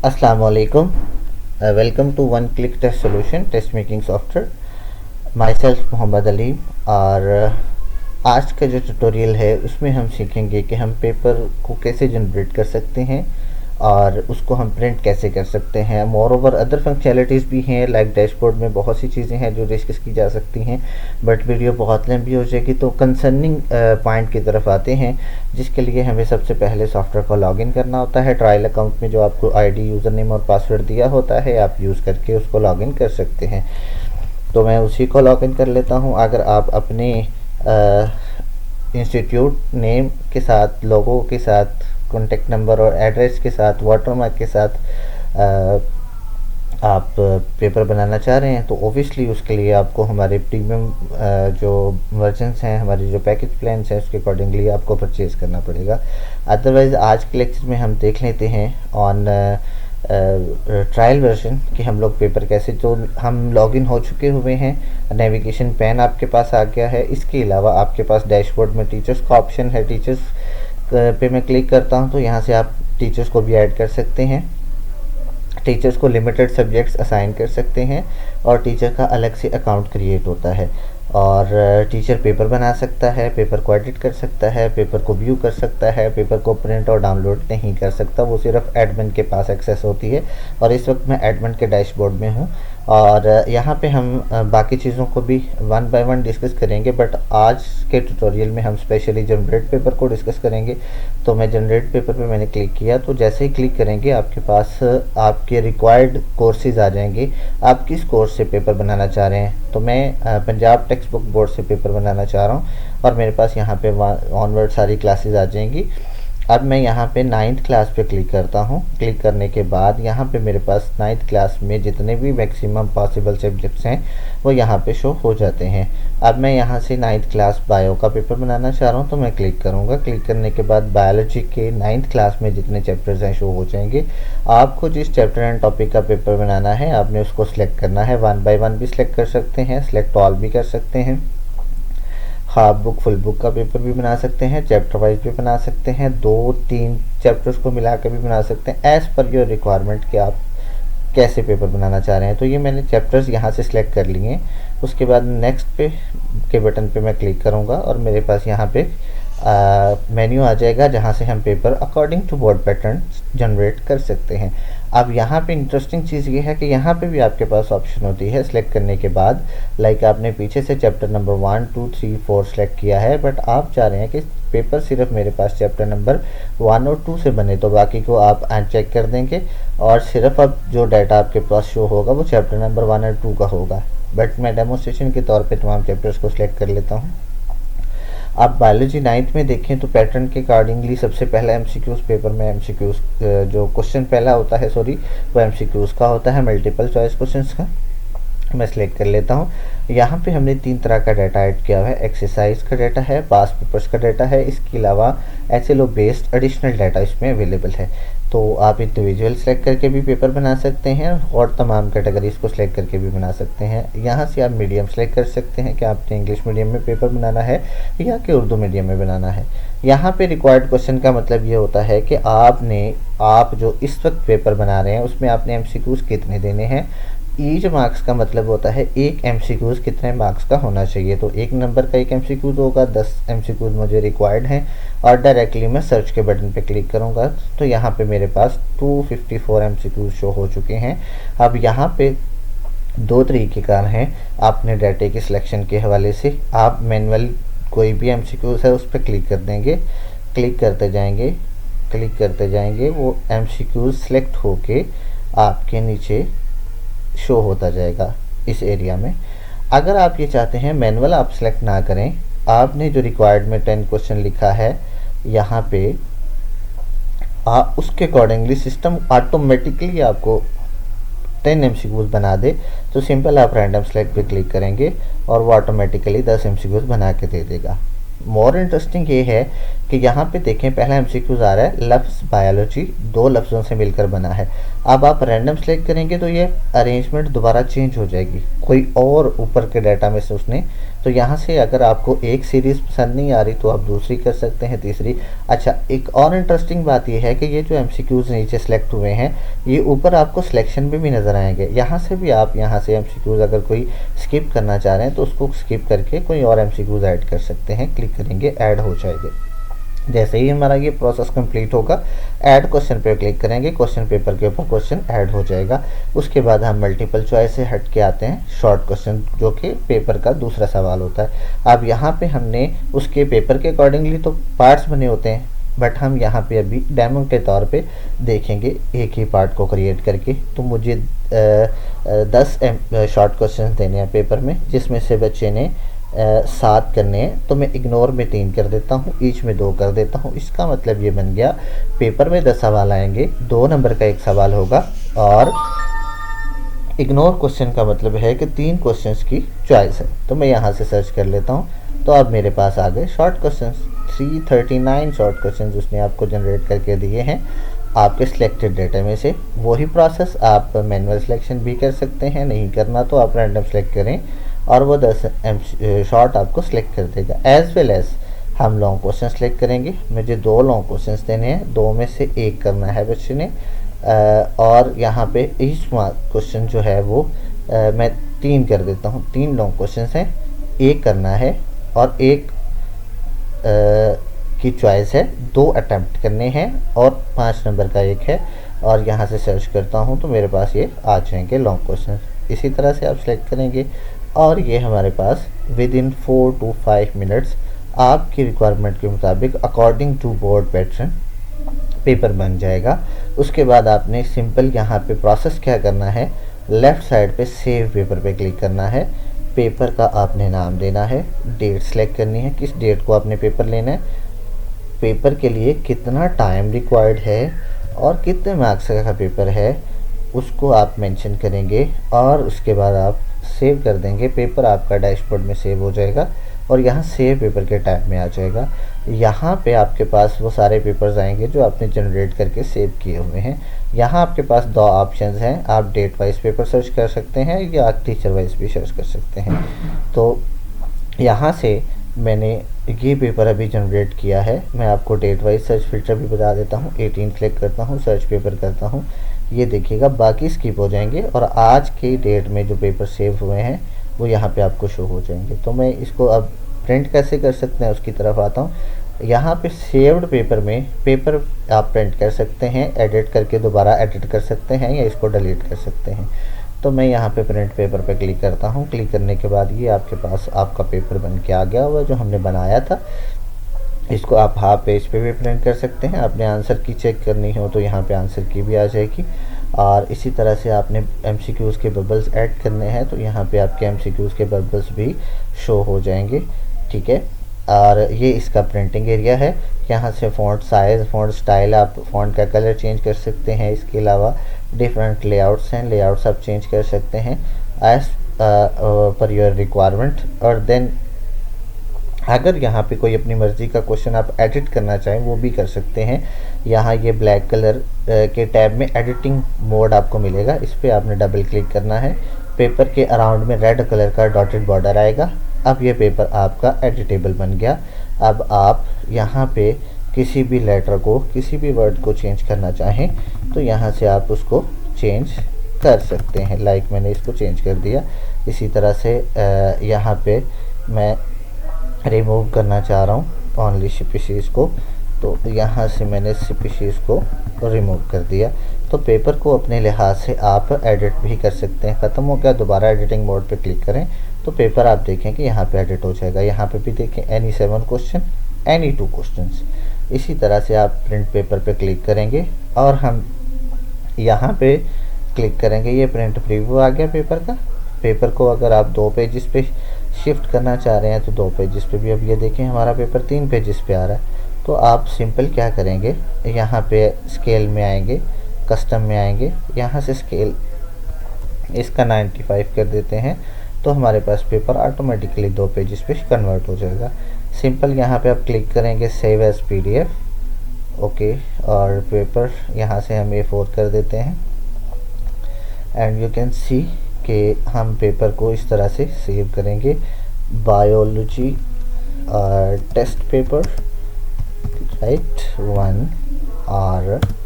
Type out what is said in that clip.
अस्सलाम वालेकुम। Welcome to one click test solution test making software. Myself Mohammad Aleem. और आज का जो ट्यूटोरियल है उसमें हम सीखेंगे कि हम पेपर को कैसे जनरेट कर सकते हैं और उसको हम प्रिंट कैसे कर सकते हैं। मोर ओवर अदर फंक्शनैलिटीज़ भी हैं, लाइक डैशबोर्ड में बहुत सी चीज़ें हैं जो डिस्कस की जा सकती हैं, बट वीडियो बहुत लंबी हो जाएगी। तो कंसर्निंग पॉइंट की तरफ आते हैं, जिसके लिए हमें सबसे पहले सॉफ्टवेयर को लॉगिन करना होता है। ट्रायल अकाउंट में जो आपको आईडी, यूज़र नेम और पासवर्ड दिया होता है, आप यूज़ करके उसको लॉगिन कर सकते हैं। तो मैं उसी को लॉगिन कर लेता हूँ। अगर आप अपने इंस्टीट्यूट नेम के साथ, लोगो के साथ, कॉन्टेक्ट नंबर और एड्रेस के साथ, वाटरमार्क के साथ आप पेपर बनाना चाह रहे हैं, तो ओबियसली उसके लिए आपको हमारे प्रीमियम जो वर्जन्स हैं, हमारे जो पैकेज प्लान्स हैं, उसके अकॉर्डिंगली आपको परचेज़ करना पड़ेगा। अदरवाइज़ आज के लेक्चर में हम देख लेते हैं ऑन ट्रायल वर्जन कि हम लोग पेपर कैसे, जो हम लॉगिन हो चुके हुए हैं, नेविगेशन पैन आपके पास आ गया है। इसके अलावा आपके पास डैशबोर्ड में टीचर्स का ऑप्शन है। टीचर्स पे मैं क्लिक करता हूं तो यहां से आप टीचर्स को भी ऐड कर सकते हैं। टीचर्स को लिमिटेड सब्जेक्ट्स असाइन कर सकते हैं और टीचर का अलग से अकाउंट क्रिएट होता है। और टीचर पेपर बना सकता है, पेपर को एडिट कर सकता है, पेपर को व्यू कर सकता है, पेपर को प्रिंट और डाउनलोड नहीं कर सकता। वो सिर्फ एडमिन के पास एक्सेस होती है। और इस वक्त मैं एडमिन के डैशबोर्ड में हूँ और यहाँ पे हम बाकी चीज़ों को भी वन बाय वन डिस्कस करेंगे, बट आज के ट्यूटोरियल में हम स्पेशली जनरेट पेपर को डिस्कस करेंगे। तो मैं जनरेट पेपर पे मैंने क्लिक किया, तो जैसे ही क्लिक करेंगे आपके पास आपके रिक्वायर्ड कोर्सेज आ जाएंगे। आप किस कोर्स से पेपर बनाना चाह रहे हैं? तो मैं पंजाब टेक्स्ट बुक बोर्ड से पेपर बनाना चाह रहा हूँ और मेरे पास यहाँ पे ऑनवर्ड सारी क्लासेस आ जाएंगी। अब मैं यहाँ पे 9th क्लास पे क्लिक करता हूँ। क्लिक करने के बाद यहाँ पे मेरे पास 9th क्लास में जितने भी मैक्सिमम पॉसिबल सब्जेक्ट्स हैं वो यहाँ पे शो हो जाते हैं। अब मैं यहाँ से 9th क्लास बायो का पेपर बनाना चाह रहा हूँ, तो मैं क्लिक करूँगा। क्लिक करने के बाद बायोलॉजी के 9th क्लास में जितने चैप्टर्स हैं शो हो जाएंगे। आपको जिस चैप्टर एंड टॉपिक का पेपर बनाना है आपने उसको सिलेक्ट करना है। वन बाय वन भी सिलेक्ट कर सकते हैं, सिलेक्ट ऑल भी कर सकते हैं, हाफ बुक फुल बुक का पेपर भी बना सकते हैं, चैप्टर वाइज भी बना सकते हैं, 2-3 चैप्टर्स को मिला कर भी बना सकते हैं, एज़ पर योर रिक्वायरमेंट कि आप कैसे पेपर बनाना चाह रहे हैं। तो ये मैंने चैप्टर्स यहाँ से सिलेक्ट कर लिए। उसके बाद नेक्स्ट पे के बटन पे मैं क्लिक करूँगा और मेरे पास यहाँ पे मेन्यू आ जाएगा जहाँ से हम paper according to board pattern generate कर सकते हैं। अब यहाँ पे इंटरेस्टिंग चीज़ ये है कि यहाँ पे भी आपके पास ऑप्शन होती है सिलेक्ट करने के बाद, लाइक आपने पीछे से चैप्टर नंबर 1, 2, 3, 4 सेलेक्ट किया है, बट आप चाह रहे हैं कि पेपर सिर्फ मेरे पास चैप्टर नंबर 1 और 2 से बने, तो बाकी को आप अनचेक कर देंगे और सिर्फ अब जो डाटा आपके पास शो होगा वो चैप्टर नंबर 1 और 2 का होगा। बट मैं डेमोस्ट्रेशन के तौर पे तमाम चैप्टर्स को सिलेक्ट कर लेता हूँ। आप बायोलॉजी 9th में देखें तो पैटर्न के अकॉर्डिंगली सबसे पहला एमसीक्यूज़ पेपर में एमसीक्यूज़ जो क्वेश्चन पहला होता है, वो एमसीक्यूज़ का होता है, मल्टीपल चॉइस क्वेश्चंस का। मैं सिलेक्ट कर लेता हूँ। यहाँ पे हमने 3 तरह का डाटा ऐड किया हुआ है। एक्सरसाइज का डाटा है, पास पेपर्स का डाटा है, इसके अलावा एचएलओ बेस्ड एडिशनल डाटा इसमें अवेलेबल है। तो आप इंडिविजुअल सेलेक्ट करके भी पेपर बना सकते हैं और तमाम कैटेगरीज को सिलेक्ट करके भी बना सकते हैं। यहाँ से आप मीडियम सेलेक्ट कर सकते हैं कि आपने इंग्लिश मीडियम में पेपर बनाना है या कि उर्दू मीडियम में बनाना है। यहाँ पे रिक्वायर्ड क्वेश्चन का मतलब ये होता है कि आप जो इस वक्त पेपर बना रहे हैं उसमें आपने एमसीक्यूज़ कितने देने हैं। ईच मार्क्स का मतलब होता है एक एमसीक्यूज़ कितने मार्क्स का होना चाहिए। तो 1 नंबर का एक एमसीक्यूज़ होगा, 10 एमसीक्यूज़ मुझे रिक्वायर्ड हैं और डायरेक्टली मैं सर्च के बटन पे क्लिक करूँगा तो यहाँ पे मेरे पास 254 एमसीक्यूज़ शो हो चुके हैं। अब यहाँ पे 2 तरीके कार हैं आपने डाटे के सिलेक्शन के हवाले से। आप मैनुअल कोई भी एमसीक्यूज़ है उस पर क्लिक कर देंगे, क्लिक करते जाएंगे, वो एमसीक्यूज़ सेलेक्ट होके आपके नीचे शो होता जाएगा इस एरिया में। अगर आप ये चाहते हैं मैनुअल आप सेलेक्ट ना करें, आपने जो रिक्वायर्ड में 10 क्वेश्चन लिखा है यहाँ पे उसके अकॉर्डिंगली सिस्टम ऑटोमेटिकली आपको 10 एमसीक्यूज़ बना दे, तो सिंपल आप रैंडम सेलेक्ट पे क्लिक करेंगे और वो ऑटोमेटिकली 10 एमसीक्यूज़ बना के दे देगा। मोर इंटरेस्टिंग ये है कि यहाँ पे देखें पहला एमसीक्यूज आ रहा है लफ्ज़ बायोलॉजी 2 लफ्ज़ों से मिलकर बना है। अब आप रैंडम सेलेक्ट करेंगे तो ये अरेंजमेंट दोबारा चेंज हो जाएगी, कोई और ऊपर के डाटा में से उसने। तो यहाँ से अगर आपको एक सीरीज़ पसंद नहीं आ रही तो आप दूसरी कर सकते हैं, तीसरी। अच्छा, एक और इंटरेस्टिंग बात ये है कि ये जो एमसीक्यूज नीचे सेलेक्ट हुए हैं ये ऊपर आपको सिलेक्शन में भी नज़र आएंगे। यहाँ से भी आप यहाँ से एमसीक्यूज अगर कोई स्किप करना चाह रहे हैं तो उसको स्किप करके कोई और एमसीक्यूज ऐड कर सकते हैं। क्लिक करेंगे, ऐड हो जाएंगे। जैसे ही हमारा ये प्रोसेस कंप्लीट होगा, ऐड क्वेश्चन पे क्लिक करेंगे, क्वेश्चन पेपर के ऊपर क्वेश्चन ऐड हो जाएगा। उसके बाद हम मल्टीपल चॉइस से हट के आते हैं शॉर्ट क्वेश्चन, जो कि पेपर का दूसरा सवाल होता है। अब यहाँ पे हमने उसके पेपर के अकॉर्डिंगली तो पार्ट्स बने होते हैं, बट हम यहाँ पे अभी डेमो के तौर पे देखेंगे एक ही पार्ट को क्रिएट करके। तो मुझे 10 शॉर्ट क्वेश्चन देने हैं पेपर में, जिसमें से बच्चे ने 7 करने हैं। तो मैं इग्नोर में 3 कर देता हूँ, ईच में 2 कर देता हूँ। इसका मतलब ये बन गया पेपर में 10 सवाल आएंगे, 2 नंबर का एक सवाल होगा। और इग्नोर क्वेश्चन का मतलब है कि 3 क्वेश्चंस की चॉइस है। तो मैं यहाँ से सर्च कर लेता हूँ, तो अब मेरे पास आ गए शॉर्ट क्वेश्चंस। 339 शॉर्ट क्वेश्चंस उसने आपको जनरेट करके दिए हैं आपके सिलेक्टेड डेटा में से। वही प्रोसेस आप मैनुअल सिलेक्शन भी कर सकते हैं, नहीं करना तो आप रैंडम सेलेक्ट करें और वो 10 शॉर्ट आपको सिलेक्ट कर देगा। एज वेल एज हम लॉन्ग क्वेश्चन सेलेक्ट करेंगे। मुझे 2 लॉन्ग क्वेश्चंस देने हैं, 2 में से 1 करना है बच्चे ने। और यहाँ पे ईच क्वेश्चन जो है वो मैं 3 कर देता हूँ। 3 लॉन्ग क्वेश्चन हैं, 1 करना है और 1 की चॉइस है। 2 अटैम्प्ट करने हैं और 5 नंबर का 1 है। और यहाँ से सर्च करता हूँ तो मेरे पास ये आ जाएंगे लॉन्ग क्वेश्चन। इसी तरह से आप सेलेक्ट करेंगे और ये हमारे पास विद इन 4 to 5 मिनट्स आपकी रिक्वायरमेंट के मुताबिक according to board pattern paper बन जाएगा। उसके बाद आपने सिंपल यहाँ पे प्रोसेस क्या करना है, लेफ़्ट साइड पे सेव पेपर पे क्लिक करना है। पेपर का आपने नाम देना है, डेट सेलेक्ट करनी है, किस डेट को आपने पेपर लेना है, पेपर के लिए कितना टाइम रिक्वायर्ड है और कितने मार्क्स का पेपर है उसको आप मेंशन करेंगे। और उसके बाद आप सेव कर देंगे। पेपर आपका डैशबोर्ड में सेव हो जाएगा और यहाँ सेव पेपर के टैब में आ जाएगा। यहाँ पे आपके पास वो सारे पेपर्स आएंगे जो आपने जनरेट करके सेव किए हुए हैं। यहाँ आपके पास 2 ऑप्शंस हैं, आप डेट वाइज पेपर सर्च कर सकते हैं या टीचर वाइज भी सर्च कर सकते हैं। तो यहाँ से मैंने ये पेपर अभी जनरेट किया है। मैं आपको डेट वाइज सर्च फिल्टर भी बता देता हूँ। 18 क्लिक करता हूँ, सर्च पेपर करता हूँ, ये देखिएगा बाकी स्किप हो जाएंगे और आज की डेट में जो पेपर सेव हुए हैं वो यहाँ पे आपको शो हो जाएंगे। तो मैं इसको अब प्रिंट कैसे कर सकते हैं उसकी तरफ आता हूँ। यहाँ पे सेव्ड पेपर में पेपर आप प्रिंट कर सकते हैं, एडिट करके दोबारा एडिट कर सकते हैं या इसको डिलीट कर सकते हैं। तो मैं यहाँ पे प्रिंट पेपर पे क्लिक करता हूँ। क्लिक करने के बाद ये आपके पास आपका पेपर बन के आ गया हुआ जो हमने बनाया था। इसको आप हाफ पेज पे भी प्रिंट कर सकते हैं। आपने आंसर की चेक करनी हो तो यहाँ पे आंसर की भी आ जाएगी। और इसी तरह से आपने एमसीक्यूज़ के बबल्स ऐड करने हैं तो यहाँ पे आपके एमसीक्यूज़ के बबल्स भी शो हो जाएंगे, ठीक है। और ये इसका प्रिंटिंग एरिया है। यहाँ से फ़ॉन्ट साइज़, फ़ॉन्ट स्टाइल, आप फ़ॉन्ट का कलर चेंज कर सकते हैं। इसके अलावा डिफरेंट लेआउट्स हैं, लेआउट्स आप चेंज कर सकते हैं एज पर योर रिक्वायरमेंट। और देन अगर यहाँ पे कोई अपनी मर्ज़ी का क्वेश्चन आप एडिट करना चाहें वो भी कर सकते हैं। यहाँ ये ब्लैक कलर के टैब में एडिटिंग मोड आपको मिलेगा, इस पर आपने डबल क्लिक करना है। पेपर के अराउंड में रेड कलर का डॉटेड बॉर्डर आएगा। अब ये पेपर आपका एडिटेबल बन गया। अब आप यहाँ पे किसी भी लेटर को, किसी भी वर्ड को चेंज करना चाहें तो यहाँ से आप उसको चेंज कर सकते हैं। लाइक मैंने इसको चेंज कर दिया। इसी तरह से यहाँ पे मैं रिमूव करना चाह रहा हूँ ओनली स्पीशीज़ को, तो यहाँ से मैंने स्पीशीज़ को रिमूव कर दिया। तो पेपर को अपने लिहाज से आप एडिट भी कर सकते हैं। ख़त्म हो गया, दोबारा एडिटिंग मोड पे क्लिक करें तो पेपर आप देखें कि यहाँ पे एडिट हो जाएगा। यहाँ पे भी देखें एनी 7 क्वेश्चन, एनी 2 क्वेश्चंस। इसी तरह से आप प्रिंट पेपर पे क्लिक करेंगे और हम यहाँ पे क्लिक करेंगे। ये प्रिंट प्रीव्यू आ गया पेपर का। पेपर को अगर आप 2 पेजेस पे शिफ्ट करना चाह रहे हैं तो 2 पेजेस पे भी, अब ये देखें हमारा पेपर 3 पेजेस पे आ रहा है। तो आप सिंपल क्या करेंगे, यहाँ पे स्केल में आएंगे, कस्टम में आएंगे, यहाँ से स्केल इसका 95 कर देते हैं तो हमारे पास पेपर ऑटोमेटिकली 2 पेजेस पे कन्वर्ट हो जाएगा। सिंपल यहाँ पे आप क्लिक करेंगे सेव एज PDF। ओके, और पेपर यहाँ से हम A4 कर देते हैं एंड यू कैन सी कि हम पेपर को इस तरह से सेव करेंगे, बायोलॉजी टेस्ट पेपर, राइट 1 और